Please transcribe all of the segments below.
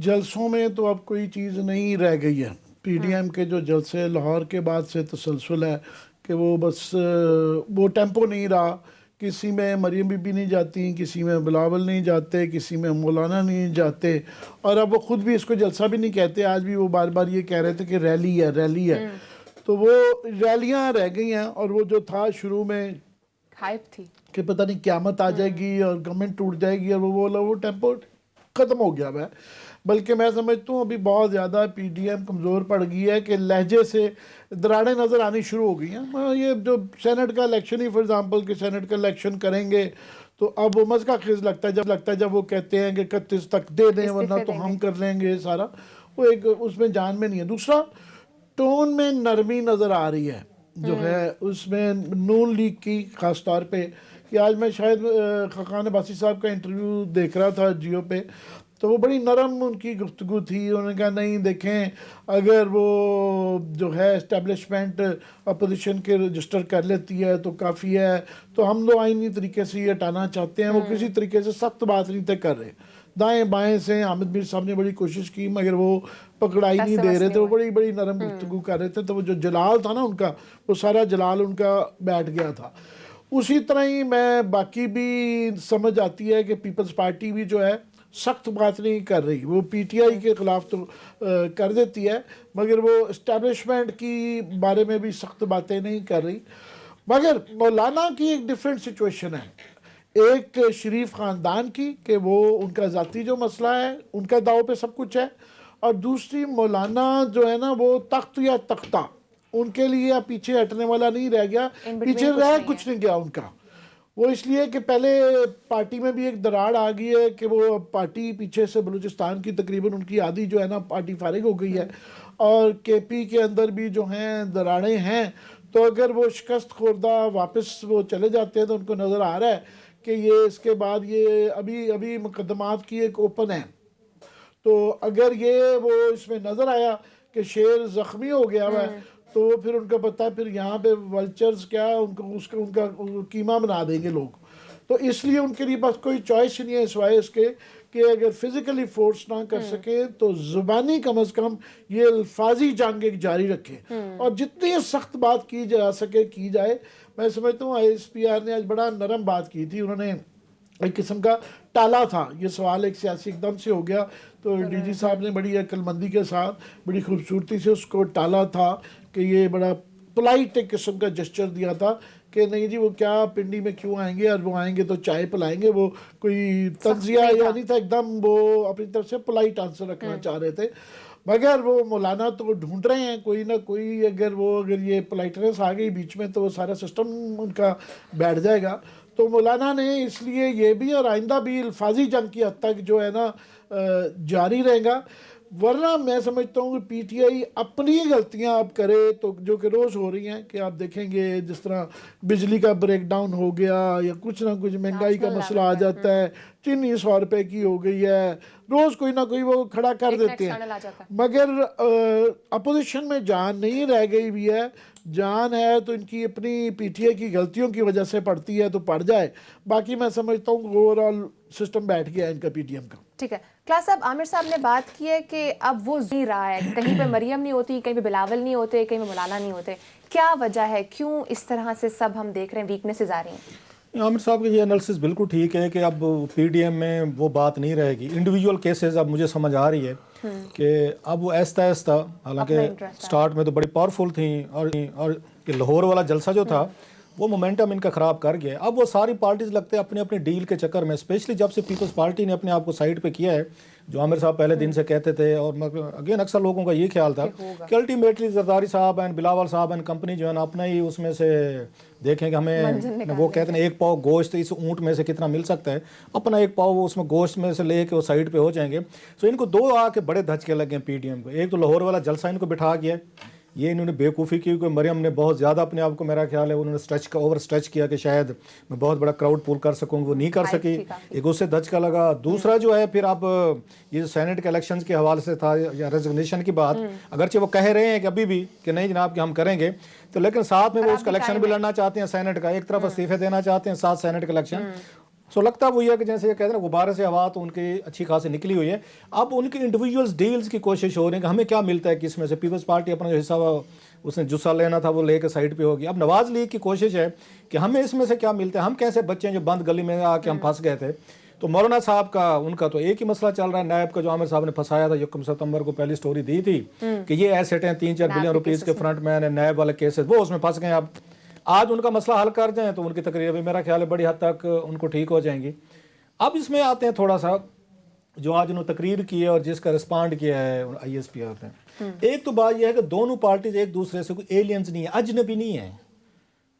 जलसों में तो अब कोई चीज़ नहीं रह गई है। पीडीएम के जो जलसे लाहौर के बाद से तसलसल है कि वो बस वो टेम्पो नहीं रहा। किसी में मरियम बीबी नहीं जाती, किसी में बिलावल नहीं जाते, किसी में मौलाना नहीं जाते। और अब वो खुद भी इसको जलसा भी नहीं कहते। आज भी वो बार बार ये कह रहे थे कि रैली है, रैली है। तो वो रैलियां रह गई हैं। और वो जो था शुरू में हाइप थी कि पता नहीं क़यामत आ जाएगी और गवर्नमेंट टूट जाएगी, और वो टेम्पो ख़त्म हो गया है। बल्कि मैं समझता हूँ अभी बहुत ज़्यादा पीडीएम कमज़ोर पड़ गई है कि लहजे से दरारें नज़र आनी शुरू हो गई हैं। ये जो सेनेट का इलेक्शन ही फॉर एग्जांपल कि सेनेट का इलेक्शन करेंगे तो अब वो मज़ का खेज लगता है जब वो कहते हैं कि 31 तक दे दें वरना तो हम कर लेंगे सारा। वो एक उसमें जान में नहीं है। दूसरा, टोन में नरमी नज़र आ रही है जो है उसमें नून लीग की ख़ास तौर पे। कि आज मैं शायद खाकान अब्बासी साहब का इंटरव्यू देख रहा था जियो पे, तो वो बड़ी नरम उनकी गुफ्तगू थी। उन्होंने कहा नहीं देखें, अगर वो जो है इस्टेब्लिशमेंट अपोजिशन के रजिस्टर कर लेती है तो काफ़ी है, तो हम लोग आईनी तरीके से ये हटाना चाहते हैं। वो किसी तरीके से सख्त बात नहीं तय कर रहे। दाएं बाएं से हामिद मीर साहब ने बड़ी कोशिश की मगर वो पकड़ाई नहीं दे रहे थे। वो बड़ी बड़ी नरम गुफ्तगू कर रहे थे। तो वो जो जलाल था ना उनका, वो सारा जलाल उनका बैठ गया था। उसी तरह ही मैं बाकी भी समझ आती है कि पीपल्स पार्टी भी जो है सख्त बात नहीं कर रही। वो पीटीआई के ख़िलाफ़ तो कर देती है मगर वो इस्टेब्लिशमेंट की बारे में भी सख्त बातें नहीं कर रही। मगर मौलाना की एक डिफरेंट सिचुएशन है। एक शरीफ ख़ानदान की कि वो उनका ज़ाती जो मसला है उनका दाव पे सब कुछ है, और दूसरी मौलाना जो है ना वो तख्त या तख्ता उनके लिए पीछे हटने वाला नहीं रह गया। पीछे रह कुछ नहीं गया उनका। वो इसलिए कि पहले पार्टी में भी एक दरार आ गई है कि वो पार्टी पीछे से बलूचिस्तान की तकरीबन उनकी आधी जो है ना पार्टी फारिग हो गई है, और केपी के अंदर भी जो हैं दरारें हैं। तो अगर वो शिकस्त खुर्दा वापस वो चले जाते हैं तो उनको नज़र आ रहा है कि ये इसके बाद ये अभी अभी मुकदमात की एक ओपन है। तो अगर ये वो इसमें नज़र आया कि शेर ज़ख्मी हो गया हुआ है तो फिर उनका पता है फिर यहाँ पे वल्चर्स क्या उनको उसका उनका कीमा बना देंगे लोग। तो इसलिए उनके लिए बस कोई चॉइस नहीं है सिवाय इसके कि अगर फिजिकली फोर्स ना कर सके तो ज़ुबानी कम अज़ कम ये अल्फाजी जंग एक जारी रखें और जितनी सख्त बात की जा सके की जाए। मैं समझता हूँ ISPR ने आज बड़ा नरम बात की थी। उन्होंने एक किस्म का टाला था ये सवाल, एक सियासी एकदम से हो गया तो डीजी साहब ने बड़ी अक्लमंदी के साथ बड़ी खूबसूरती से उसको टाला था कि ये बड़ा पोलाइट एक किस्म का जेस्चर दिया था कि नहीं जी वो क्या पिंडी में क्यों आएंगे और वो आएंगे तो चाय पिलाएंगे। वो कोई तंजिया या नहीं था, एकदम वो अपनी तरफ से पोलाइट आंसर रखना चाह रहे थे। मगर वो मौलाना तो ढूंढ रहे हैं कोई ना कोई, अगर ये पोलाइटनेस आ गई बीच में तो वो सारा सिस्टम उनका बैठ जाएगा। तो मौलाना ने इसलिए ये भी और आइंदा भी अल्फाजी जंग की हद तक जो है ना जारी रहेगा। वरना मैं समझता हूँ कि पीटीआई अपनी गलतियाँ अब करे तो जो कि रोज़ हो रही हैं कि आप देखेंगे जिस तरह बिजली का ब्रेकडाउन हो गया या कुछ ना कुछ महंगाई का मसला आ जाता है, चीनी 100 रुपए की हो गई है, रोज़ कोई ना कोई वो खड़ा कर देते हैं। मगर अपोजिशन में जान नहीं रह गई भी है। जान है तो इनकी अपनी पीटीआई की गलतियों की वजह से पड़ती है तो पड़ जाए। बाकी मैं समझता हूँ ओवरऑल सिस्टम बैठ गया है इनका पीटीएम का। ठीक है क्लास साहब, आमिर साहब ने बात की है कि अब वो नहीं रहा है, कहीं पे मरियम नहीं होती, कहीं पे बिलावल नहीं होते, कहीं पे मौलाना नहीं होते। क्या वजह है, क्यों इस तरह से सब हम देख रहे हैं वीकनेसेस आ रही हैं? आमिर साहब की ये एनालिसिस बिल्कुल ठीक है कि अब पीडीएम में वो बात नहीं रहेगी। इंडिविजुअल केसेस अब मुझे समझ आ रही है कि अब वो ऐसा ऐसा, हालांकि स्टार्ट में तो बड़ी पावरफुल थी और लाहौर वाला जलसा जो था वो मोमेंटम इनका ख़राब कर गया। अब वो सारी पार्टीज लगते हैं अपने अपने डील के चक्कर में, स्पेशली जब से पीपल्स पार्टी ने अपने आप को साइड पे किया है, जो आमिर साहब पहले दिन से कहते थे। और अगेन अक्सर लोगों का ये ख्याल था कि अल्टीमेटली जरदारी साहब एंड बिलावल साहब एंड कंपनी जो है ना अपना ही उसमें से देखें कि हमें वो कहते हैं एक पाव गोश्त इस ऊँट में से कितना मिल सकता है, अपना एक पाव वो उसमें गोश्त में से ले के वो साइड पे हो जाएंगे। तो इनको दो आके बड़े धचके लगे हैं पीडीएम को। एक तो लाहौर वाला जलसा इनको बिठा गया, ये इन्होंने बेवकूफ़ी की कि मरियम ने बहुत ज़्यादा अपने आप को, मेरा ख्याल है उन्होंने ओवर स्ट्रेच किया कि शायद मैं बहुत बड़ा क्राउड पुल कर सकूँ, वो नहीं कर सकी, एक उससे धचका लगा। दूसरा जो है फिर अब ये सेनेट के इलेक्शन के हवाले से था या रेजिग्नेशन की बात, अगरचे वो कह रहे हैं कि अभी भी कि नहीं जनाब कि हम करेंगे, तो लेकिन साथ में वो उसका इलेक्शन भी लड़ना चाहते हैं सेनेट का, एक तरफ इस्तीफे देना चाहते हैं, साथ सेनेट का इलेक्शन। सो लगता वही है कि जैसे ये कहते हैं ना गुब्बारे से हवा, तो उनकी अच्छी खासी निकली हुई है। अब उनकी इंडिविजुअल्स डील्स की कोशिश हो रही है कि हमें क्या मिलता है किस में से। पीपल्स पार्टी अपना जो हिस्सा उसने जुस्सा लेना था वो लेकर साइड पे होगी। अब नवाज लीग की कोशिश है कि हमें इसमें से क्या मिलता है, हम कैसे बच्चे हैं जो बंद गली में आके हम फंस गए थे। तो मौलाना साहब का उनका तो एक ही मसला चल रहा है, नायब का जो आमिर साहब ने फंसाया था, 1 सितंबर को पहली स्टोरी दी थी कि ये एसेट हैं 3-4 बिलियन रुपीस के फ्रंट मैन है, नायब वाले केसेस, वो उसमें फंस गए। अब आज उनका मसला हल कर जाए तो उनकी तकरीर भी मेरा ख्याल है बड़ी हद तक उनको ठीक हो जाएंगी। अब इसमें आते हैं थोड़ा सा जो आज उन्होंने तकरीर की है और जिसका रिस्पॉन्ड किया है ISP आते हैं। एक तो बात यह है कि दोनों पार्टीज एक दूसरे से कोई एलियंस नहीं है, अजनबी नहीं है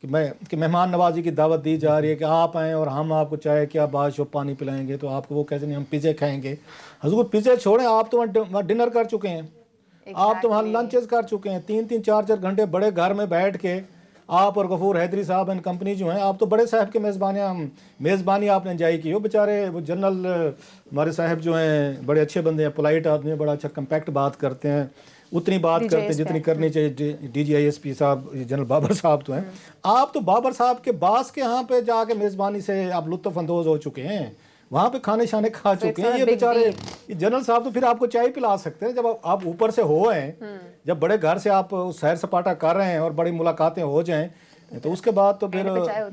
कि मेहमान नवाजी की दावत दी जा रही है कि आप आएँ और हम आपको चाहे क्या बारिश पानी पिलाएंगे, तो आपको वो कैसे नहीं हम पिज़्ज़े खाएंगे। हजूर पिज़्ज़े छोड़ें, आप तो वहाँ डिनर कर चुके हैं, आप तो वहाँ लंचेस कर चुके हैं, 3-3 4-4 घंटे बड़े घर में बैठ के आप और गफूर हैदरी साहब एंड कंपनी जो हैं, आप तो बड़े साहब की मेज़बानी आपने एंजॉय की हो। बेचारे वो जनरल हमारे साहब जो हैं बड़े अच्छे बंदे हैं, पोलाइट आदमी हैं, बड़ा अच्छा कम्पैक्ट बात करते हैं, उतनी बात करते हैं जितनी करनी चाहिए। DGISP साहब जनरल बाबर साहब तो हैं, आप तो बाबर साहब के बास के यहाँ पे जाके मेज़बानी से आप लुत्फ़ अंदोज हो चुके हैं, वहाँ पे खाने शाने खा चुके हैं। ये बेचारे जनरल साहब तो फिर आपको चाय पिला सकते हैं जब आप ऊपर से हो हैं, जब बड़े घर से आप सैर सपाटा कर रहे हैं और बड़ी मुलाकातें हो जाएं, तो उसके बाद तो फिर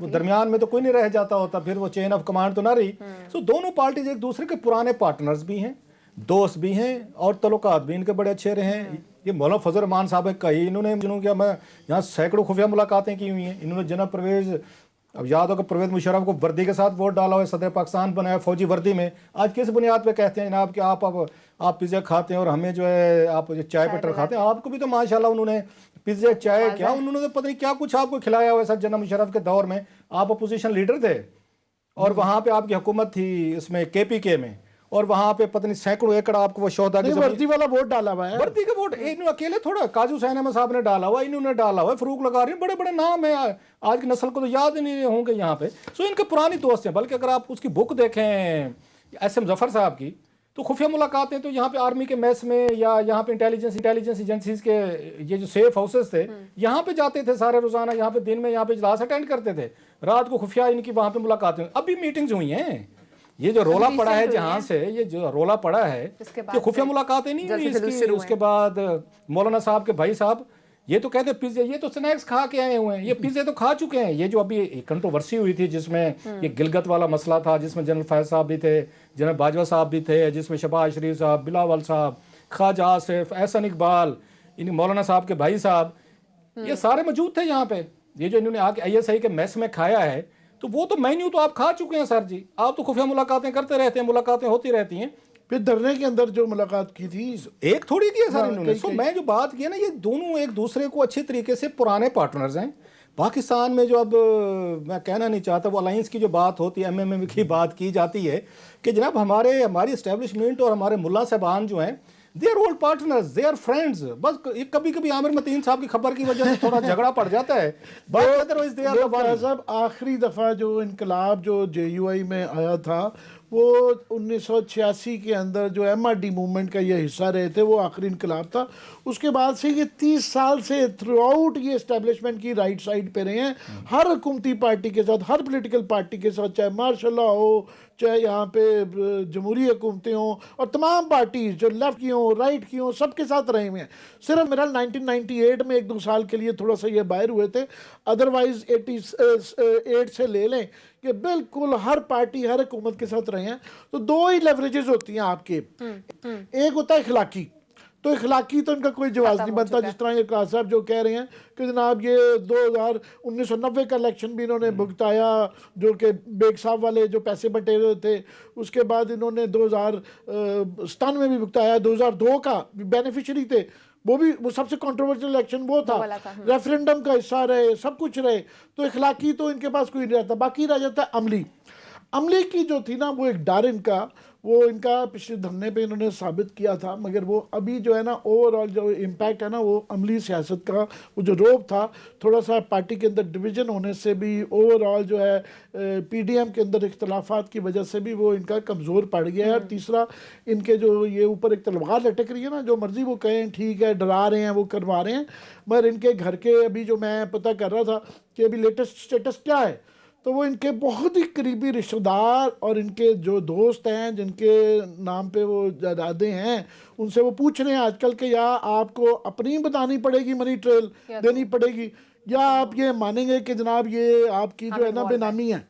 दरमियान में तो कोई नहीं रह जाता होता, फिर वो चेन ऑफ कमांड तो ना रही। सो दोनों पार्टीज एक दूसरे के पुराने पार्टनर्स भी हैं, दोस्त भी हैं और तल्लुकात भी इनके बड़े अच्छे रहे हैं। ये मौलाना फजल रहमान साहब का ही इन्होंने क्या मैं यहाँ सैकड़ों खुफिया मुलाकातें की हुई हैं। इन्होंने जनाब परवेज, अब याद हो कि परवेज मुशर्रफ को वर्दी के साथ वोट डाला हुआ है, सदर पाकिस्तान बनाया फौजी वर्दी में। आज किस बुनियाद पे कहते हैं जनाब कि आप पिज़्ज़ा खाते हैं और हमें जो है आप चाय पेटर खाते हैं। आपको भी तो माशाल्लाह उन्होंने पिज़्ज़ा चाय क्या उन्होंने तो पता नहीं क्या कुछ आपको खिलाया हुआ है। सर जनाब मुशर्रफ के दौर में आप अपोजिशन लीडर थे और वहाँ पे आपकी हुकूमत थी इसमें KPK में, और वहाँ पे पता नहीं सैकड़ों एकड़ आपको वो शोधा की वर्दी वाला वोट डाला हुआ है। वर्दी का वोट इन्होंने अकेले थोड़ा, काजू हुसैन अहमद साहब ने डाला हुआ, इन्होंने डाला हुआ, फरूक लगा रहे हैं, बड़े बड़े नाम है, आज की नस्ल को तो याद ही नहीं होंगे यहाँ पे। सो इनके पुरानी दोस्त हैं। बल्कि अगर आप उसकी बुक देखें SM जफर साहब की, तो खुफिया मुलाकातें तो यहाँ पे आर्मी के मैस में या यहाँ पे इंटेलिजेंस एजेंसीज के ये जो सेफ हाउसेस थे यहाँ पे जाते थे सारे रोजाना, यहाँ पे दिन में यहाँ पे इजलास अटेंड करते थे, रात को खुफिया इनकी वहाँ पे मुलाकातें। अभी मीटिंग्स हुई हैं, ये जो रोला पड़ा है जहाँ से ये जो रोला पड़ा है ये खुफिया मुलाकातें नहीं हुई इसकी। उसके बाद मौलाना साहब के भाई साहब ये तो कहते पिज़्ज़े, ये तो स्नैक्स खा के आए हुए हैं, ये पिज़्ज़े तो खा चुके हैं। ये जो अभी कंट्रोवर्सी हुई थी जिसमें ये गिलगत वाला मसला था, जिसमें जनरल फैज साहब भी थे, जनरल बाजवा साहब भी थे, जिसमें शहबाज शरीफ साहब, बिलावल साहब, ख्वाजा आसिफ, एहसन इकबाल, इन मौलाना साहब के भाई साहब, ये सारे मौजूद थे यहाँ पे। ये जो इन्होंने आके ISI के मैस में खाया है, तो वो तो मेन्यू तो आप खा चुके हैं सर जी। आप तो खुफिया मुलाकातें करते रहते हैं, मुलाकातें होती रहती हैं। फिर धरने के अंदर जो मुलाकात की थी एक थोड़ी की है सर इन्होंने। सो मैं जो बात की है ना, ये दोनों एक दूसरे को अच्छे तरीके से पुराने पार्टनर्स हैं। पाकिस्तान में जो अब मैं कहना नहीं चाहता, वो अलायंस की जो बात होती है, MMM की बात की जाती है कि जनाब हमारी इस्टेब्लिशमेंट और हमारे मुल्ला साहबान जो हैं, they are old partners, they are friends. बस कभी कभी आमिर मतीन साहब की खबर की वजह से थोड़ा झगड़ा पड़ जाता है, but otherwise they are the साहब आखिरी दफ़ा जो इनकलाब जो JUI में आया था वो 1986 के अंदर जो MRD मूवमेंट का ये हिस्सा रहे थे, वो आखिरी इनकलाब था। उसके बाद से ये 30 साल से थ्रू आउट ये इस्टेब्लिशमेंट की राइट साइड पे रहे हैं, हर हुकूमती पार्टी के साथ, हर पॉलिटिकल पार्टी के साथ, चाहे मार्शल लॉ हो, चाहे यहाँ पे जमहूरी हुकूमतें हों, और तमाम पार्टीज जो लेफ्ट की हों, राइट की हों, सबके साथ रहे हुए हैं। सिर्फ मेरा 1998 में 1-2 साल के लिए थोड़ा सा ये बाहर हुए थे, अदरवाइज 88 से ले लें कि बिल्कुल हर पार्टी हर हुकूमत के साथ रहे हैं। तो 2 ही लेवरेजेस होती हैं आपके, एक होता है इखलाकी, तो इखलाकी तो इनका कोई जवाब नहीं बनता। जिस तरह ये काज साहब जो कह रहे हैं कि जनाब ये 1990 का इलेक्शन भी इन्होंने भुगताया, जो कि बेग साहब वाले जो पैसे बटे हुए थे, उसके बाद इन्होंने 2097 में भी भुगताया, 2002 का बेनिफिशियरी थे, वो सबसे कंट्रोवर्शियल इलेक्शन वो था, रेफरेंडम का हिस्सा रहे, सब कुछ रहे। तो इखलाकी तो इनके पास कोई नहीं रहता, बाकी रह जाता है अमली की जो थी ना, वो एक डर इनका, वो इनका पिछले धरने पे इन्होंने साबित किया था। मगर वो अभी जो है ना ओवरऑल जो इम्पैक्ट है ना, वो अमली सियासत का वो जो रोब था, थोड़ा सा पार्टी के अंदर डिवीज़न होने से भी, ओवरऑल जो है PDM के अंदर इख्तलाफात की वजह से भी वो इनका कमज़ोर पड़ गया है। और तीसरा, इनके जो ये ऊपर एक तलवार लटक रही है ना, जो मर्ज़ी वो कहें ठीक है, डरा रहे हैं, वो करवा रहे हैं, मगर इनके घर के अभी जो मैं पता कर रहा था कि अभी लेटेस्ट स्टेटस क्या है, तो वो इनके बहुत ही करीबी रिश्तेदार और इनके जो दोस्त हैं जिनके नाम पे वो जायदादें हैं, उनसे वो पूछ रहे हैं आजकल के या आपको अपनी बतानी पड़ेगी, मनी ट्रेल देनी पड़ेगी, या आप ये मानेंगे कि जनाब ये आपकी जो है ना बेनामी है।